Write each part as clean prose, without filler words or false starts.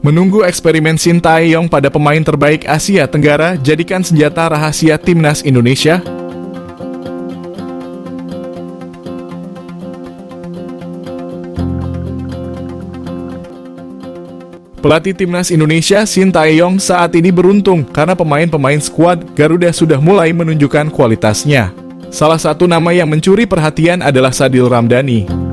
Menunggu eksperimen Sintayong pada pemain terbaik Asia Tenggara jadikan senjata rahasia timnas Indonesia? Pelatih timnas Indonesia Sintayong saat ini beruntung karena pemain-pemain skuad Garuda sudah mulai menunjukkan kualitasnya. Salah satu nama yang mencuri perhatian adalah Sadil Ramdhani.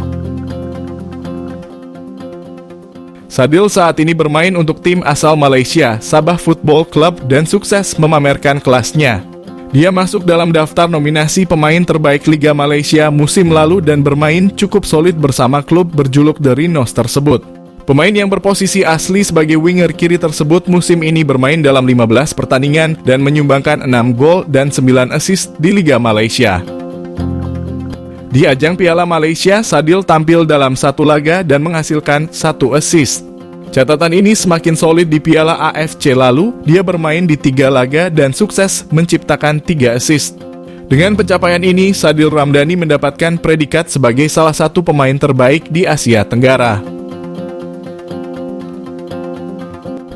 Sadil saat ini bermain untuk tim asal Malaysia, Sabah Football Club, dan sukses memamerkan kelasnya. Dia masuk dalam daftar nominasi pemain terbaik Liga Malaysia musim lalu dan bermain cukup solid bersama klub berjuluk The Rhinos tersebut. Pemain yang berposisi asli sebagai winger kiri tersebut musim ini bermain dalam 15 pertandingan dan menyumbangkan 6 gol dan 9 assist di Liga Malaysia. Di ajang Piala Malaysia, Sadil tampil dalam 1 laga dan menghasilkan 1 assist. Catatan ini semakin solid di Piala AFC lalu, dia bermain di 3 laga dan sukses menciptakan 3 assist. Dengan pencapaian ini, Sadil Ramdhani mendapatkan predikat sebagai salah satu pemain terbaik di Asia Tenggara.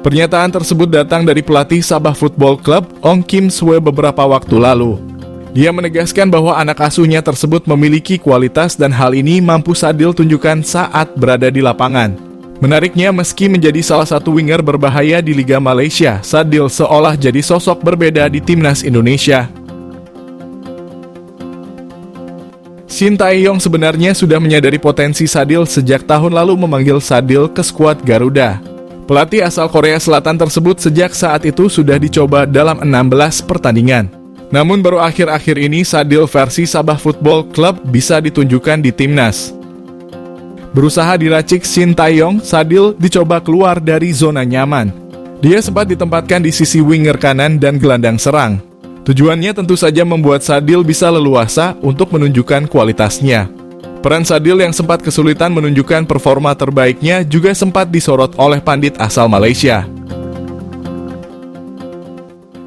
Pernyataan tersebut datang dari pelatih Sabah Football Club, Ong Kim Swe, beberapa waktu lalu. Dia menegaskan bahwa anak asuhnya tersebut memiliki kualitas dan hal ini mampu Sadil tunjukkan saat berada di lapangan. Menariknya, meski menjadi salah satu winger berbahaya di Liga Malaysia, Sadil seolah jadi sosok berbeda di timnas Indonesia. Sintayong sebenarnya sudah menyadari potensi Sadil sejak tahun lalu memanggil Sadil ke skuad Garuda. Pelatih asal Korea Selatan tersebut sejak saat itu sudah dicoba dalam 16 pertandingan. Namun baru akhir-akhir ini Sadil versi Sabah Football Club bisa ditunjukkan di timnas. Berusaha diracik Sintayong, Sadil dicoba keluar dari zona nyaman. Dia sempat ditempatkan di sisi winger kanan dan gelandang serang. Tujuannya tentu saja membuat Sadil bisa leluasa untuk menunjukkan kualitasnya. Peran Sadil yang sempat kesulitan menunjukkan performa terbaiknya juga sempat disorot oleh pandit asal Malaysia.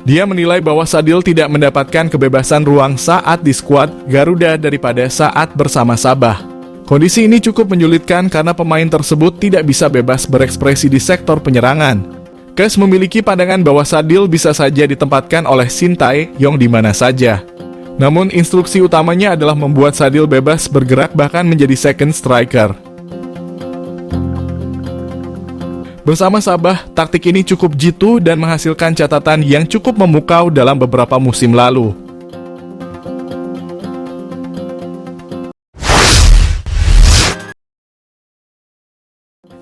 Dia menilai bahwa Sadil tidak mendapatkan kebebasan ruang saat di skuad Garuda daripada saat bersama Sabah. Kondisi ini cukup menyulitkan karena pemain tersebut tidak bisa bebas berekspresi di sektor penyerangan. Kes memiliki pandangan bahwa Sadil bisa saja ditempatkan oleh Sintayong di mana saja. Namun instruksi utamanya adalah membuat Sadil bebas bergerak bahkan menjadi second striker. Bersama Sabah, taktik ini cukup jitu dan menghasilkan catatan yang cukup memukau dalam beberapa musim lalu.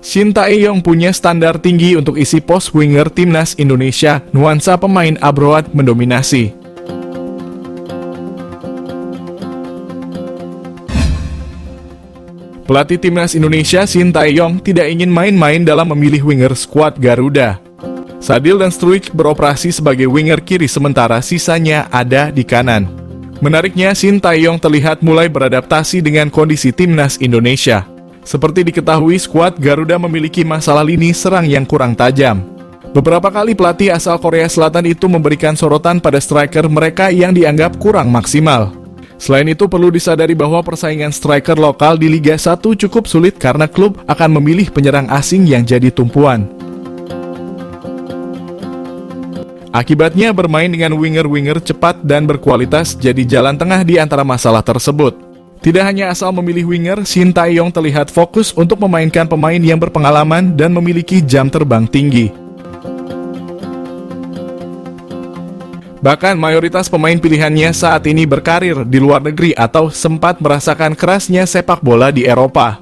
Sintayong punya standar tinggi untuk isi pos winger timnas Indonesia, nuansa pemain abroad mendominasi. Pelatih timnas Indonesia Sintayong tidak ingin main-main dalam memilih winger skuad Garuda. Sadil dan Struijk beroperasi sebagai winger kiri sementara sisanya ada di kanan. Menariknya, Sintayong terlihat mulai beradaptasi dengan kondisi timnas Indonesia. Seperti diketahui, skuad Garuda memiliki masalah lini serang yang kurang tajam. Beberapa kali pelatih asal Korea Selatan itu memberikan sorotan pada striker mereka yang dianggap kurang maksimal. Selain itu, perlu disadari bahwa persaingan striker lokal di Liga 1 cukup sulit karena klub akan memilih penyerang asing yang jadi tumpuan. Akibatnya, bermain dengan winger-winger cepat dan berkualitas jadi jalan tengah di antara masalah tersebut. Tidak hanya asal memilih winger, Sintayong terlihat fokus untuk memainkan pemain yang berpengalaman dan memiliki jam terbang tinggi. Bahkan mayoritas pemain pilihannya saat ini berkarir di luar negeri atau sempat merasakan kerasnya sepak bola di Eropa.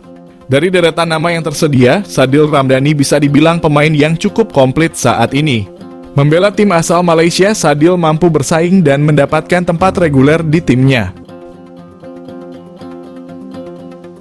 Dari deretan nama yang tersedia, Sadil Ramdhani bisa dibilang pemain yang cukup komplit saat ini. Membela tim asal Malaysia, Sadil mampu bersaing dan mendapatkan tempat reguler di timnya.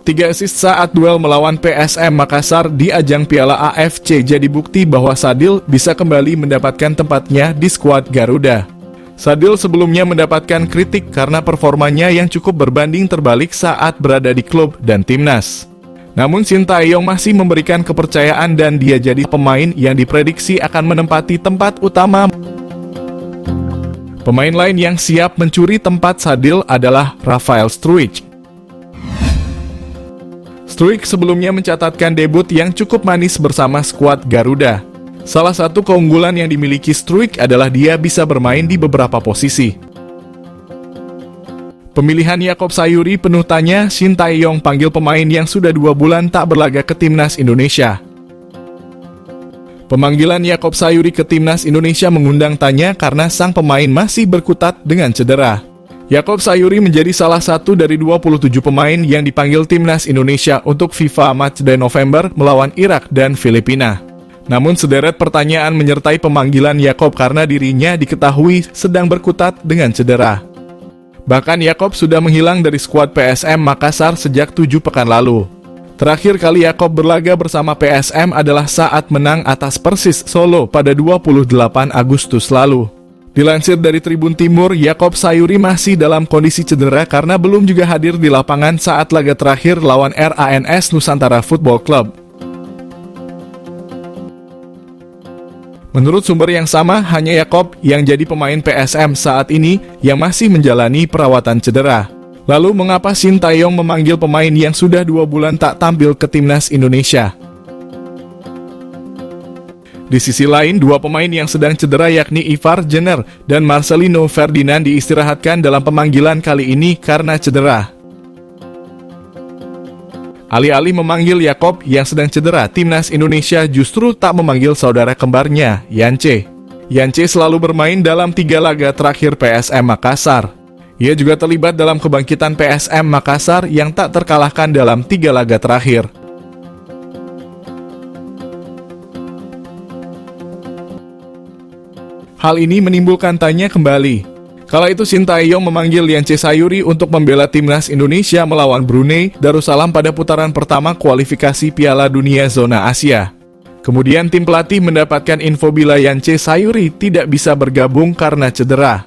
3 assist saat duel melawan PSM Makassar di ajang Piala AFC jadi bukti bahwa Sadil bisa kembali mendapatkan tempatnya di skuad Garuda. Sadil sebelumnya mendapatkan kritik karena performanya yang cukup berbanding terbalik saat berada di klub dan timnas. Namun Sintayong masih memberikan kepercayaan dan dia jadi pemain yang diprediksi akan menempati tempat utama. Pemain lain yang siap mencuri tempat Sadil adalah Rafael Struijk. Struijk sebelumnya mencatatkan debut yang cukup manis bersama skuad Garuda. Salah satu keunggulan yang dimiliki Struijk adalah dia bisa bermain di beberapa posisi. Pemilihan Yaakob Sayuri penuh tanya. Shin Tae-yong panggil pemain yang sudah 2 bulan tak berlaga ke timnas Indonesia. Pemanggilan Yaakob Sayuri ke timnas Indonesia mengundang tanya karena sang pemain masih berkutat dengan cedera. Yaakob Sayuri menjadi salah satu dari 27 pemain yang dipanggil timnas Indonesia untuk FIFA Matchday November melawan Irak dan Filipina. Namun sederet pertanyaan menyertai pemanggilan Yaakob karena dirinya diketahui sedang berkutat dengan cedera. Bahkan Yaakob sudah menghilang dari skuad PSM Makassar sejak 7 pekan lalu. Terakhir kali Yaakob berlaga bersama PSM adalah saat menang atas Persis Solo pada 28 Agustus lalu. Dilansir dari Tribun Timur, Yaakob Sayuri masih dalam kondisi cedera karena belum juga hadir di lapangan saat laga terakhir lawan RANS Nusantara Football Club. Menurut sumber yang sama, hanya Yaakob yang jadi pemain PSM saat ini yang masih menjalani perawatan cedera. Lalu mengapa Shin Tae-yong memanggil pemain yang sudah 2 bulan tak tampil ke timnas Indonesia? Di sisi lain, 2 pemain yang sedang cedera yakni Ivar Jenner dan Marcelino Ferdinand diistirahatkan dalam pemanggilan kali ini karena cedera. Alih-alih memanggil Yaakob yang sedang cedera, timnas Indonesia justru tak memanggil saudara kembarnya, Yance. Yance selalu bermain dalam 3 laga terakhir PSM Makassar. Ia juga terlibat dalam kebangkitan PSM Makassar yang tak terkalahkan dalam 3 laga terakhir. Hal ini menimbulkan tanya kembali. Kala itu Shin Tae-yong memanggil Yance Sayuri untuk membela timnas Indonesia melawan Brunei Darussalam pada putaran pertama kualifikasi Piala Dunia Zona Asia. Kemudian tim pelatih mendapatkan info bila Yance Sayuri tidak bisa bergabung karena cedera.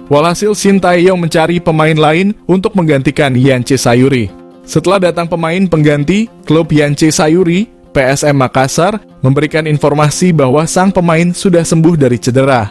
Walhasil Shin Tae-yong mencari pemain lain untuk menggantikan Yance Sayuri. Setelah datang pemain pengganti, klub Yance Sayuri, PSM Makassar, memberikan informasi bahwa sang pemain sudah sembuh dari cedera.